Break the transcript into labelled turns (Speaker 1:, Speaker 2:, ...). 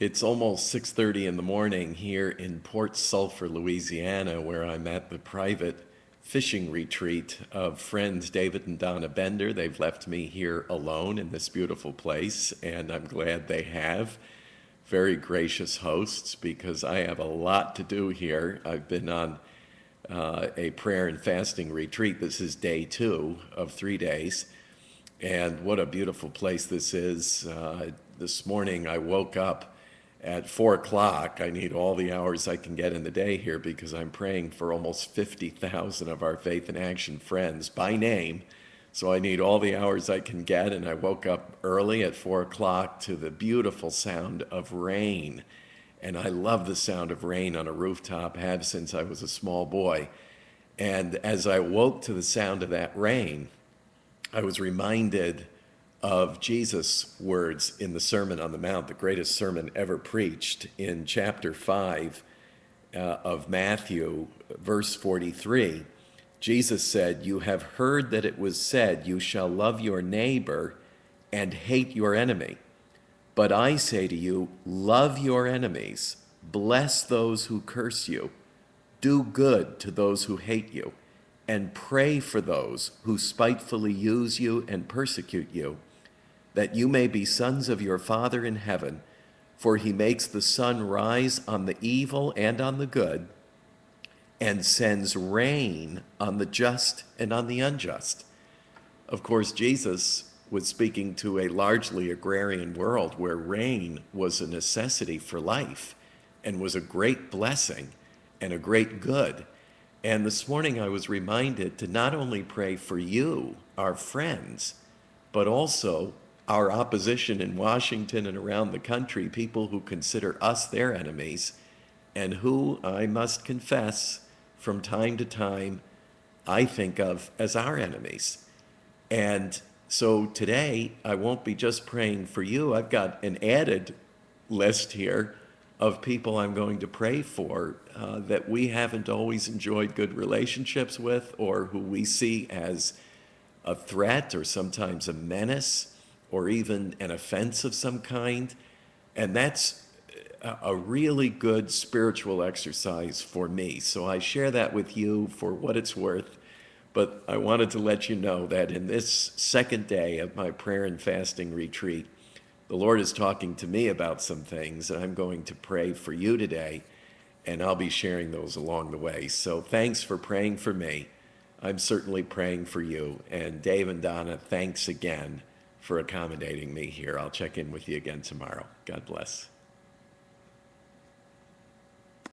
Speaker 1: It's almost 6:30 in the morning here in Port Sulphur, Louisiana, where I'm at the private fishing retreat of friends David and Donna Bender. They've left me here alone in this beautiful place, and I'm glad they have. Very gracious hosts because I have a lot to do here. I've been on a prayer and fasting retreat. This is day 2 of 3 days. And what a beautiful place this is. This morning I woke up at 4 o'clock. I need all the hours I can get in the day here because I'm praying for almost 50,000 of our Faith in Action friends by name. So I need all the hours I can get. And I woke up early at 4 o'clock to the beautiful sound of rain. And I love the sound of rain on a rooftop, have since I was a small boy. And as I woke to the sound of that rain, I was reminded of Jesus' words in the Sermon on the Mount, the greatest sermon ever preached, in chapter 5 of Matthew, verse 43. Jesus said, "You have heard that it was said, 'You shall love your neighbor and hate your enemy.' But I say to you, love your enemies, bless those who curse you, do good to those who hate you, and pray for those who spitefully use you and persecute you, that you may be sons of your Father in heaven, for he makes the sun rise on the evil and on the good, and sends rain on the just and on the unjust." Of course, Jesus was speaking to a largely agrarian world where rain was a necessity for life and was a great blessing and a great good. And this morning I was reminded to not only pray for you, our friends, but also our opposition in Washington and around the country, people who consider us their enemies, and who, I must confess, from time to time, I think of as our enemies. And so today, I won't be just praying for you. I've got an added list here of people I'm going to pray for that we haven't always enjoyed good relationships with, or who we see as a threat or sometimes a menace or even an offense of some kind. And that's a really good spiritual exercise for me. So I share that with you for what it's worth. But I wanted to let you know that in this second day of my prayer and fasting retreat, the Lord is talking to me about some things, and I'm going to pray for you today, and I'll be sharing those along the way. So thanks for praying for me. I'm certainly praying for you. And Dave and Donna, thanks again for accommodating me here. I'll check in with you again tomorrow. God bless.